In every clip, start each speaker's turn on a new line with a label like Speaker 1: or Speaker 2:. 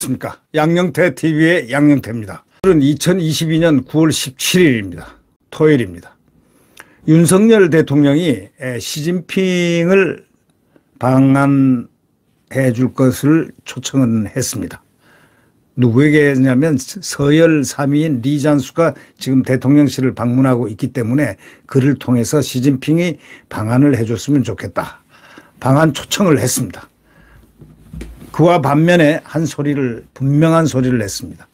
Speaker 1: 안녕하십니까. 양영태 TV의 양영태입니다. 오늘은 2022년 9월 17일입니다. 토요일입니다. 윤석열 대통령이 시진핑을 방한해 줄 것을 초청은 했습니다. 누구에게 했냐면 서열 3위인 리잔수가 지금 대통령실을 방문하고 있기 때문에 그를 통해서 시진핑이 방한을 해줬으면 좋겠다. 방한 초청을 했습니다. 그와 반면에 분명한 소리를 냈습니다.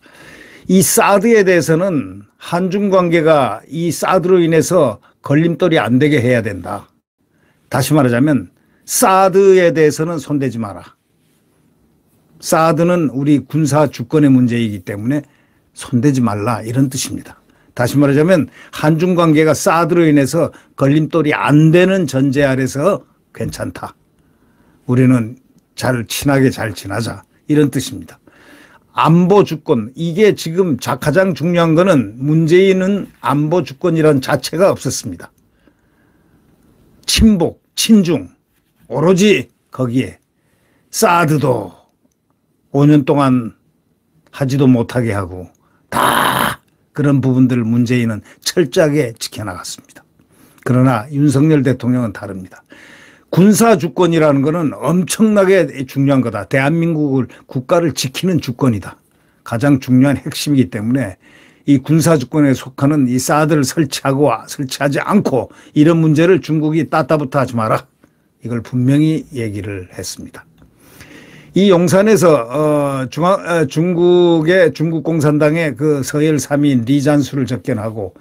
Speaker 1: 이 사드에 대해서는 한중 관계가 이 사드로 인해서 걸림돌이 안 되게 해야 된다. 다시 말하자면 사드에 대해서는 손대지 마라. 사드는 우리 군사 주권의 문제이기 때문에 손대지 말라, 이런 뜻입니다. 다시 말하자면 한중 관계가 사드로 인해서 걸림돌이 안 되는 전제 아래서 괜찮다. 우리는 친하게 잘 지나자, 이런 뜻입니다. 안보 주권, 이게 지금 가장 중요한 거는 문재인은 안보 주권이라는 자체가 없었습니다. 친북, 친중, 오로지 거기에 사드도 5년 동안 하지도 못하게 하고 다 그런 부분들을 문재인은 철저하게 지켜나갔습니다. 그러나 윤석열 대통령은 다릅니다. 군사 주권이라는 것은 엄청나게 중요한 거다. 대한민국을, 국가를 지키는 주권이다. 가장 중요한 핵심이기 때문에 이 군사 주권에 속하는 이 사드를 설치하지 않고 이런 문제를 중국이 따따부터 하지 마라. 이걸 분명히 얘기를 했습니다. 이 용산에서 중국 공산당의 그 서열 3위인 리잔수를 접견하고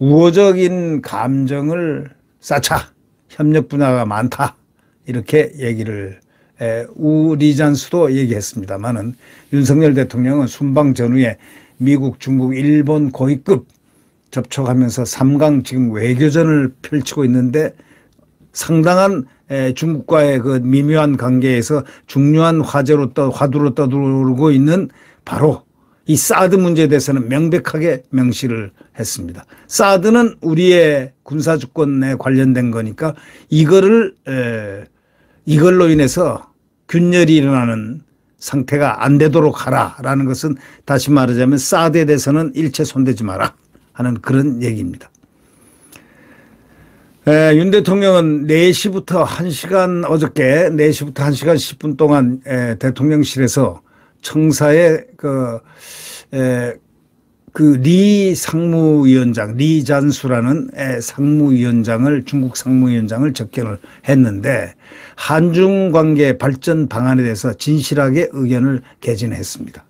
Speaker 1: 우호적인 감정을 쌓자. 협력 분야가 많다. 이렇게 얘기를 리잔수도 얘기했습니다만은 윤석열 대통령은 순방 전후에 미국, 중국, 일본 고위급 접촉하면서 3강 지금 외교전을 펼치고 있는데 상당한 중국과의 그 미묘한 관계에서 중요한 화두로 떠들고 있는 바로 이 사드 문제에 대해서는 명백하게 명시를 했습니다. 사드는 우리의 군사주권에 관련된 거니까 이걸로 인해서 균열이 일어나는 상태가 안 되도록 하라라는 것은 다시 말하자면 사드에 대해서는 일체 손대지 마라 하는 그런 얘기입니다. 윤 대통령은 4시부터 1시간, 어저께 4시부터 1시간 10분 동안 대통령실에서 청사의 리 상무위원장, 리잔수라는 상무위원장을, 중국 상무위원장을 접견을 했는데 한중 관계 발전 방안에 대해서 진실하게 의견을 개진했습니다.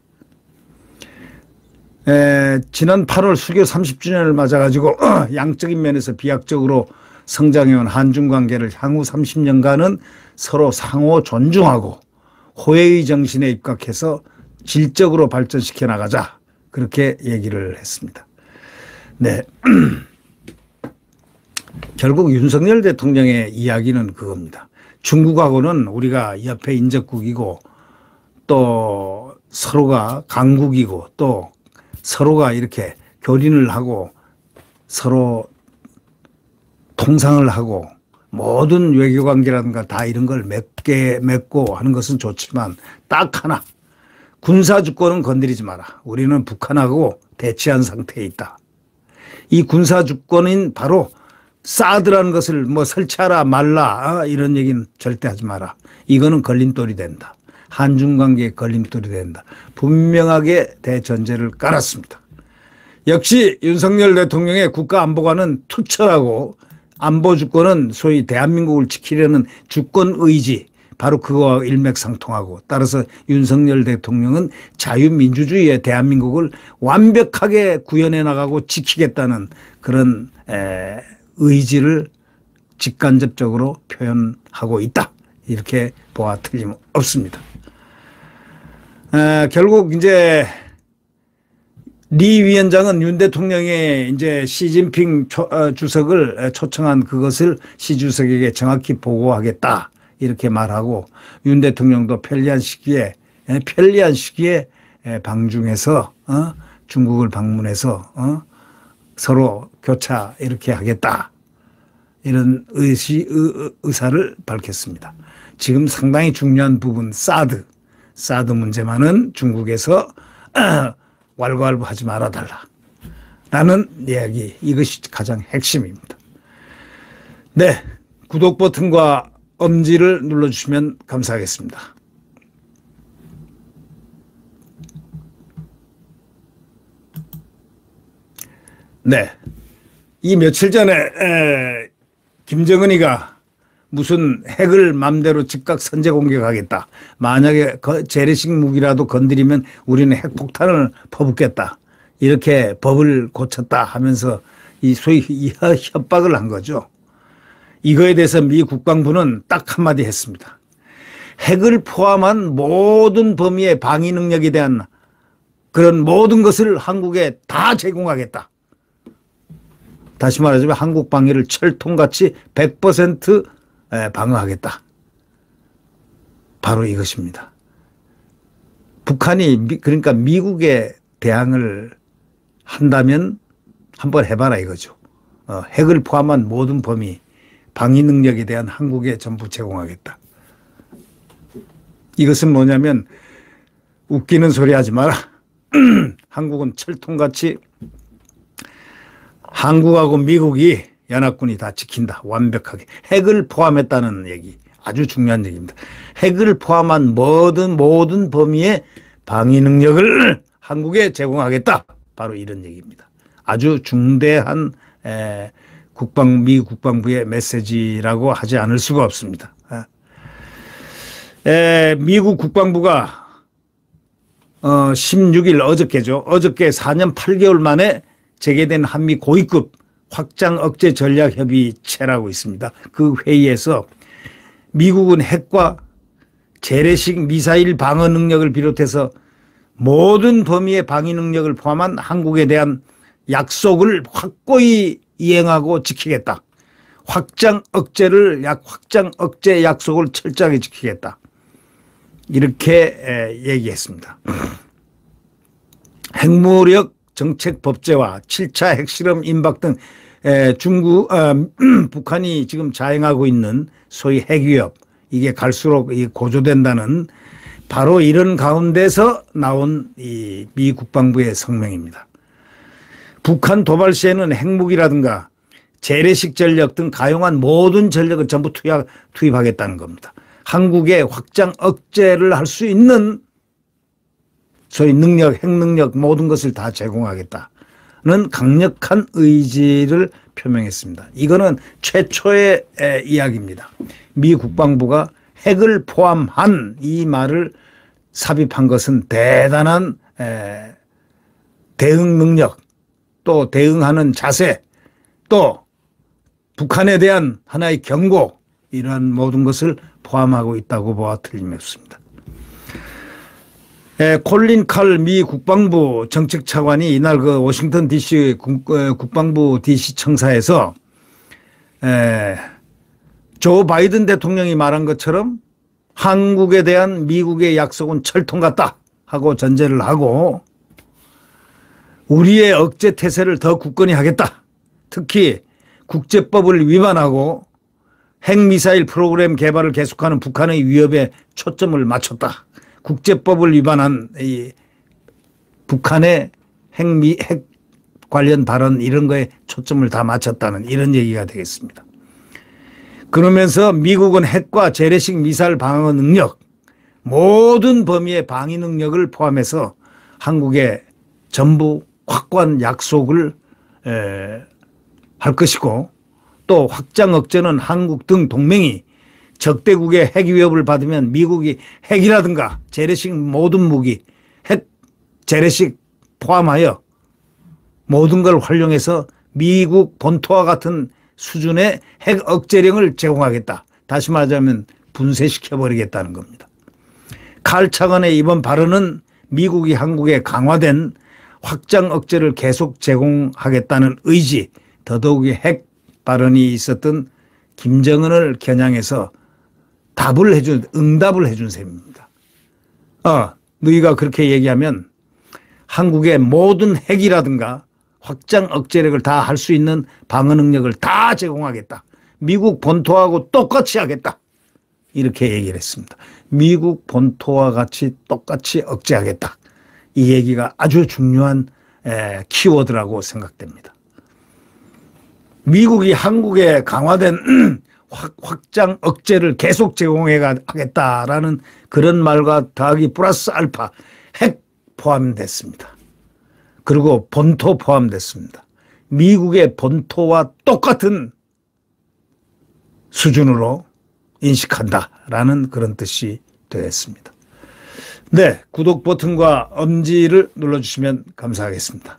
Speaker 1: 지난 8월 수교 30주년을 맞아가지고 양적인 면에서 비약적으로 성장해온 한중 관계를 향후 30년간은 서로 상호 존중하고 호혜의 정신에 입각해서 질적으로 발전시켜 나가자. 그렇게 얘기를 했습니다. 네. 결국 윤석열 대통령의 이야기는 그겁니다. 중국하고는 우리가 옆에 인접국이고 또 서로가 강국이고 또 서로가 이렇게 교린을 하고 서로 통상을 하고 모든 외교관계라든가 다 이런 걸 맺고 하는 것은 좋지만 딱 하나, 군사주권은 건드리지 마라. 우리는 북한하고 대치한 상태에 있다. 이 군사주권인 바로 사드라는 것을 설치하라 말라 이런 얘기는 절대 하지 마라. 이거는 걸림돌이 된다. 한중 관계에 걸림돌이 된다. 분명하게 대전제를 깔았습니다. 역시 윤석열 대통령의 국가안보관은 투철하고 안보주권은 소위 대한민국을 지키려는 주권의지, 바로 그거와 일맥상통하고, 따라서 윤석열 대통령은 자유민주주의의 대한민국을 완벽하게 구현해 나가고 지키겠다는 그런 의지를 직간접적으로 표현하고 있다. 이렇게 보아 틀림없습니다. 결국 이제 리 위원장은 윤 대통령의 이제 시진핑 주석을 초청한 그것을 시 주석에게 정확히 보고하겠다. 이렇게 말하고 윤 대통령도 편리한 시기에 방중해서 중국을 방문해서 서로 교차 이렇게 하겠다. 이런 의사를 밝혔습니다. 지금 상당히 중요한 부분 사드, 사드 문제만은 중국에서 왈가왈부하지 말아달라 라는 이야기, 이것이 가장 핵심입니다. 네, 구독 버튼과 엄지를 눌러주시면 감사하겠습니다. 네, 이 며칠 전에 김정은이가 무슨 핵을 맘대로 즉각 선제 공격하겠다. 만약에 재래식 무기라도 건드리면 우리는 핵폭탄을 퍼붓겠다. 이렇게 법을 고쳤다 하면서 이 소위 협박을 한 거죠. 이거에 대해서 미 국방부는 딱 한마디 했습니다. 핵을 포함한 모든 범위의 방위 능력에 대한 그런 모든 것을 한국에 다 제공하겠다. 다시 말하자면 한국 방위를 철통같이 100% 방어하겠다. 바로 이것입니다. 북한이 그러니까 미국에 대항을 한다면 한번 해봐라 이거죠. 핵을 포함한 모든 범위 방위 능력에 대한 한국에 전부 제공하겠다. 이것은 뭐냐면 웃기는 소리 하지 마라. 한국은 철통같이 한국하고 미국이 연합군이 다 지킨다. 완벽하게. 핵을 포함했다는 얘기. 아주 중요한 얘기입니다. 핵을 포함한 모든 범위의 방위 능력을 한국에 제공하겠다. 바로 이런 얘기입니다. 아주 중대한 미 국방부의 메시지라고 하지 않을 수가 없습니다. 미국 국방부가 16일 어저께죠. 어저께 4년 8개월 만에 재개된 한미 고위급 확장 억제 전략 협의체라고 있습니다. 그 회의에서 미국은 핵과 재래식 미사일 방어 능력을 비롯해서 모든 범위의 방위 능력을 포함한 한국에 대한 약속을 확고히 이행하고 지키겠다. 확장 억제 약속을 철저하게 지키겠다. 이렇게 얘기했습니다. 핵무력 정책 법제화, 7차 핵실험 임박 등 북한이 지금 자행하고 있는 소위 핵위협, 이게 갈수록 고조된다는 바로 이런 가운데서 나온 이 미 국방부의 성명입니다. 북한 도발 시에는 핵무기라든가 재래식 전력 등 가용한 모든 전력을 전부 투입하겠다는 겁니다. 한국의 확장 억제를 할 수 있는 소위 능력, 핵능력 모든 것을 다 제공하겠다는 강력한 의지를 표명했습니다. 이거는 최초의 이야기입니다. 미 국방부가 핵을 포함한 이 말을 삽입한 것은 대단한 대응 능력, 또 대응하는 자세, 또 북한에 대한 하나의 경고, 이러한 모든 것을 포함하고 있다고 보아 틀림없습니다. 콜린 칼 미 국방부 정책차관이 이날 그 워싱턴 DC 국방부 DC 청사에서 조 바이든 대통령이 말한 것처럼 한국에 대한 미국의 약속은 철통 같다 하고 전제를 하고 우리의 억제 태세를 더 굳건히 하겠다. 특히 국제법을 위반하고 핵미사일 프로그램 개발을 계속하는 북한의 위협에 초점을 맞췄다. 국제법을 위반한 이 북한의 핵 관련 발언 이런 거에 초점을 다 맞췄다는 이런 얘기가 되겠습니다. 그러면서 미국은 핵과 재래식 미사일 방어 능력 모든 범위의 방위 능력을 포함해서 한국에 전부 확고한 약속을 할 것이고 또 확장 억제는 한국 등 동맹이 적대국의 핵 위협을 받으면 미국이 핵이라든가 재래식 모든 무기, 핵 재래식 포함하여 모든 걸 활용해서 미국 본토와 같은 수준의 핵 억제령을 제공하겠다. 다시 말하자면 분쇄시켜버리겠다는 겁니다. 칼 차관의 이번 발언은 미국이 한국에 강화된 확장 억제를 계속 제공하겠다는 의지, 더더욱이 핵 발언이 있었던 김정은을 겨냥해서 응답을 해준 셈입니다. 너희가 그렇게 얘기하면 한국의 모든 핵이라든가 확장 억제력을 다 할 수 있는 방어 능력을 다 제공하겠다. 미국 본토하고 똑같이 하겠다. 이렇게 얘기를 했습니다. 미국 본토와 같이 똑같이 억제하겠다. 이 얘기가 아주 중요한 키워드라고 생각됩니다. 미국이 한국에 강화된 확장 억제를 계속 제공해 가겠다라는 그런 말과 더하기 플러스 알파 핵 포함됐습니다. 그리고 본토 포함됐습니다. 미국의 본토와 똑같은 수준으로 인식한다라는 그런 뜻이 되겠습니다. 네, 구독 버튼과 엄지를 눌러주시면 감사하겠습니다.